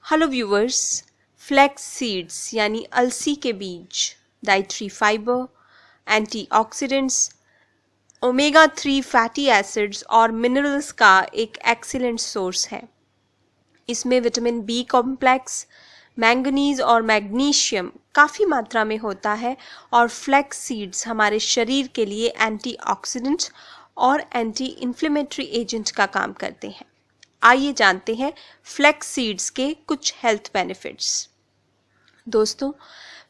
Hello viewers, flax seeds यानी अलसी के बीज dietary fibre, antioxidants, omega 3 fatty acids और मिनरल्स का एक एक्सीलेंट सोर्स है। इसमें विटामिन बी कॉम्प्लेक्स, मैंगनीज और मैग्नीशियम काफ़ी मात्रा में होता है और फ्लैक्स सीड्स हमारे शरीर के लिए एंटीऑक्सीडेंट और एंटी इन्फ्लेमेटरी एजेंट का काम करते हैं। आइए जानते हैं फ्लैक्स सीड्स के कुछ हेल्थ बेनिफिट्स। दोस्तों,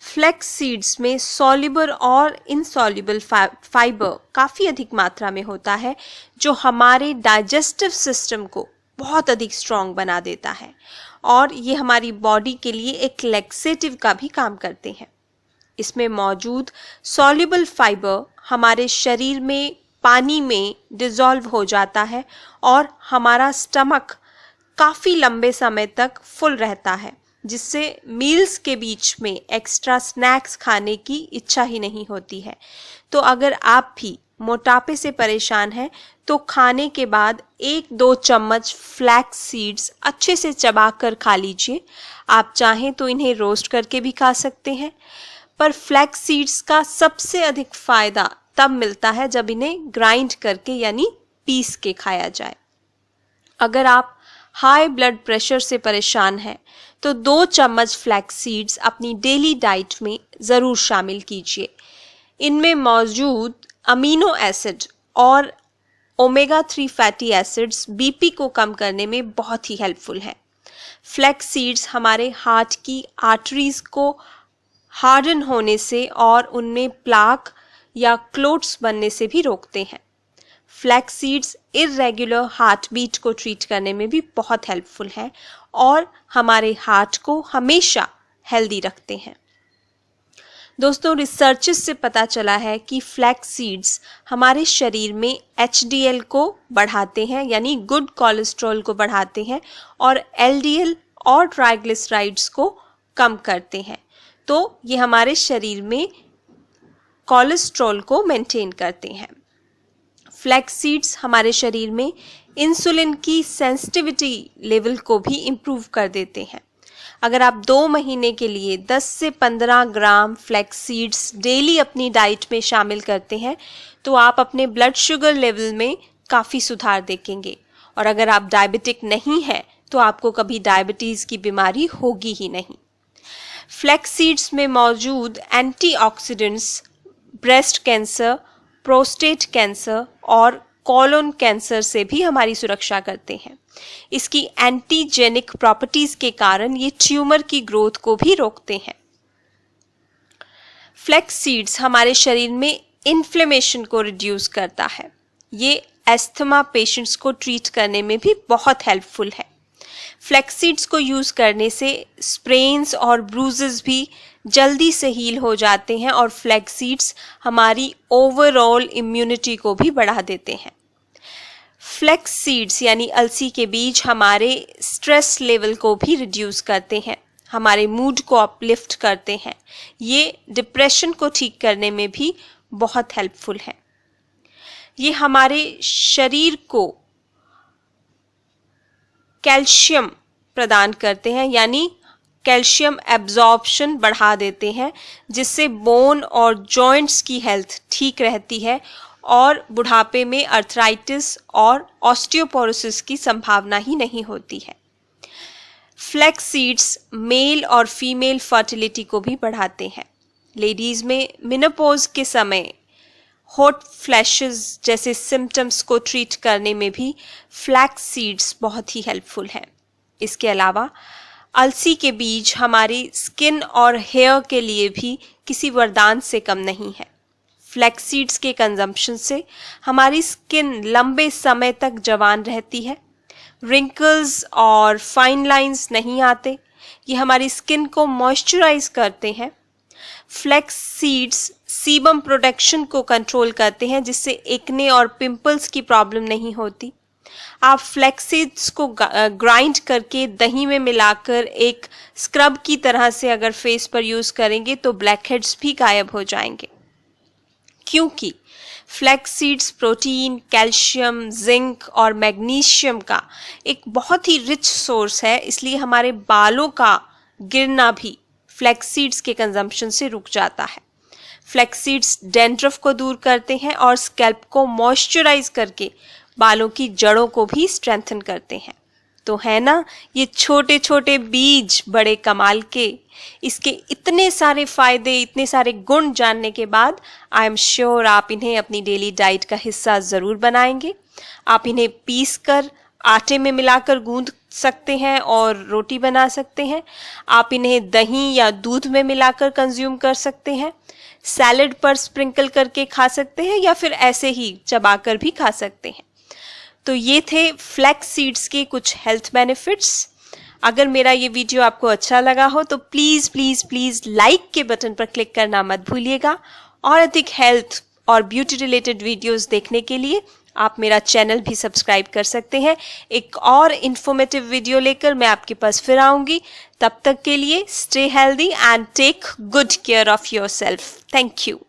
फ्लैक्स सीड्स में सॉल्युबल और इनसॉल्युबल फाइबर काफ़ी अधिक मात्रा में होता है, जो हमारे डाइजेस्टिव सिस्टम को बहुत अधिक स्ट्रॉन्ग बना देता है और ये हमारी बॉडी के लिए एक लैक्सेटिव का भी काम करते हैं। इसमें मौजूद सॉल्युबल फाइबर हमारे शरीर में पानी में डिज़ोल्व हो जाता है और हमारा स्टमक काफ़ी लंबे समय तक फुल रहता है, जिससे मील्स के बीच में एक्स्ट्रा स्नैक्स खाने की इच्छा ही नहीं होती है। तो अगर आप भी मोटापे से परेशान हैं तो खाने के बाद 1-2 चम्मच फ्लैक्स सीड्स अच्छे से चबाकर खा लीजिए। आप चाहें तो इन्हें रोस्ट करके भी खा सकते हैं, पर फ्लैक्स सीड्स का सबसे अधिक फ़ायदा तब मिलता है जब इन्हें ग्राइंड करके यानी पीस के खाया जाए। अगर आप हाई ब्लड प्रेशर से परेशान हैं तो 2 चम्मच फ्लैक्स सीड्स अपनी डेली डाइट में ज़रूर शामिल कीजिए। इनमें मौजूद अमीनो एसिड और ओमेगा 3 फैटी एसिड्स बीपी को कम करने में बहुत ही हेल्पफुल हैं। फ्लैक्स सीड्स हमारे हार्ट की आर्टरीज को हार्डन होने से और उनमें प्लाक या क्लोट्स बनने से भी रोकते हैं। Flax seeds irregular heartbeat को ट्रीट करने में भी बहुत हेल्पफुल हैं और हमारे हार्ट को हमेशा हेल्दी रखते हैं। दोस्तों, रिसर्चेस से पता चला है कि फ्लैक्स सीड्स हमारे शरीर में HDL को बढ़ाते हैं यानी गुड कोलेस्ट्रॉल को बढ़ाते हैं और LDL और ट्राइग्लिसराइड्स को कम करते हैं। तो ये हमारे शरीर में कोलेस्ट्रॉल को मेंटेन करते हैं। फ्लैक्स सीड्स हमारे शरीर में इंसुलिन की सेंसिटिविटी लेवल को भी इम्प्रूव कर देते हैं। अगर आप 2 महीने के लिए 10 से 15 ग्राम फ्लैक्स सीड्स डेली अपनी डाइट में शामिल करते हैं तो आप अपने ब्लड शुगर लेवल में काफ़ी सुधार देखेंगे। और अगर आप डायबिटिक नहीं हैं तो आपको कभी डायबिटीज़ की बीमारी होगी ही नहीं। फ्लैक्स सीड्स में मौजूद antioxidants breast cancer, prostate cancer और कोलोन कैंसर से भी हमारी सुरक्षा करते हैं। इसकी एंटीजेनिक प्रॉपर्टीज के कारण ये ट्यूमर की ग्रोथ को भी रोकते हैं। फ्लैक्स सीड्स हमारे शरीर में इन्फ्लेमेशन को रिड्यूस करता है। ये एस्थमा पेशेंट्स को ट्रीट करने में भी बहुत हेल्पफुल है। फ्लैक्स सीड्स को यूज़ करने से स्प्रेन्स और ब्रूजेस भी जल्दी से हील हो जाते हैं और फ्लैक्स सीड्स हमारी ओवरऑल इम्यूनिटी को भी बढ़ा देते हैं। फ्लैक्स सीड्स यानी अलसी के बीज हमारे स्ट्रेस लेवल को भी रिड्यूस करते हैं, हमारे मूड को अपलिफ्ट करते हैं। ये डिप्रेशन को ठीक करने में भी बहुत हेल्पफुल है। ये हमारे शरीर को कैल्शियम प्रदान करते हैं यानी कैल्शियम एब्जॉर्प्शन बढ़ा देते हैं, जिससे बोन और जॉइंट्स की हेल्थ ठीक रहती है और बुढ़ापे में अर्थराइटिस और ऑस्टियोपोरोसिस की संभावना ही नहीं होती है। फ्लैक्स सीड्स मेल और फीमेल फर्टिलिटी को भी बढ़ाते हैं। लेडीज़ में मेनोपॉज के समय हॉट फ्लैशेस जैसे सिम्टम्स को ट्रीट करने में भी फ्लैक्स सीड्स बहुत ही हेल्पफुल हैं। इसके अलावा अलसी के बीज हमारी स्किन और हेयर के लिए भी किसी वरदान से कम नहीं है। फ्लैक्स सीड्स के कंजम्पशन से हमारी स्किन लंबे समय तक जवान रहती है, रिंकल्स और फाइन लाइंस नहीं आते। ये हमारी स्किन को मॉइस्चराइज करते हैं। फ्लैक्स सीड्स सीबम प्रोडक्शन को कंट्रोल करते हैं, जिससे एक्ने और पिंपल्स की प्रॉब्लम नहीं होती। आप फ्लैक्स सीड्स को ग्राइंड करके दही में मिलाकर एक स्क्रब की तरह से अगर फेस पर यूज़ करेंगे तो ब्लैक हेड्स भी गायब हो जाएंगे, क्योंकि flax seeds protein, calcium, zinc और मैग्नीशियम का एक बहुत ही रिच सोर्स है, इसलिए हमारे बालों का गिरना भी फ्लैक्स सीड्स के कंजम्पशन से रुक जाता है। फ्लैक्स सीड्स डैंड्रफ को दूर करते हैं और स्कैल्प को मॉइस्चराइज करके बालों की जड़ों को भी स्ट्रेंथन करते हैं। तो है ना ये छोटे छोटे बीज बड़े कमाल के। इसके इतने सारे फायदे, इतने सारे गुण जानने के बाद आई एम श्योर आप इन्हें अपनी डेली डाइट का हिस्सा ज़रूर बनाएंगे। आप इन्हें पीस कर आटे में मिलाकर गूंद सकते हैं और रोटी बना सकते हैं। आप इन्हें दही या दूध में मिलाकर कंज्यूम कर सकते हैं, सैलेड पर स्प्रिंकल करके खा सकते हैं या फिर ऐसे ही चबाकर भी खा सकते हैं। तो ये थे फ्लैक्स सीड्स के कुछ हेल्थ बेनिफिट्स। अगर मेरा ये वीडियो आपको अच्छा लगा हो तो प्लीज़ प्लीज़ प्लीज़ लाइक के बटन पर क्लिक करना मत भूलिएगा। और अधिक हेल्थ और ब्यूटी रिलेटेड वीडियोस देखने के लिए आप मेरा चैनल भी सब्सक्राइब कर सकते हैं। एक और इन्फॉर्मेटिव वीडियो लेकर मैं आपके पास फिर आऊँगी। तब तक के लिए stay healthy and take good care of yourself. Thank you.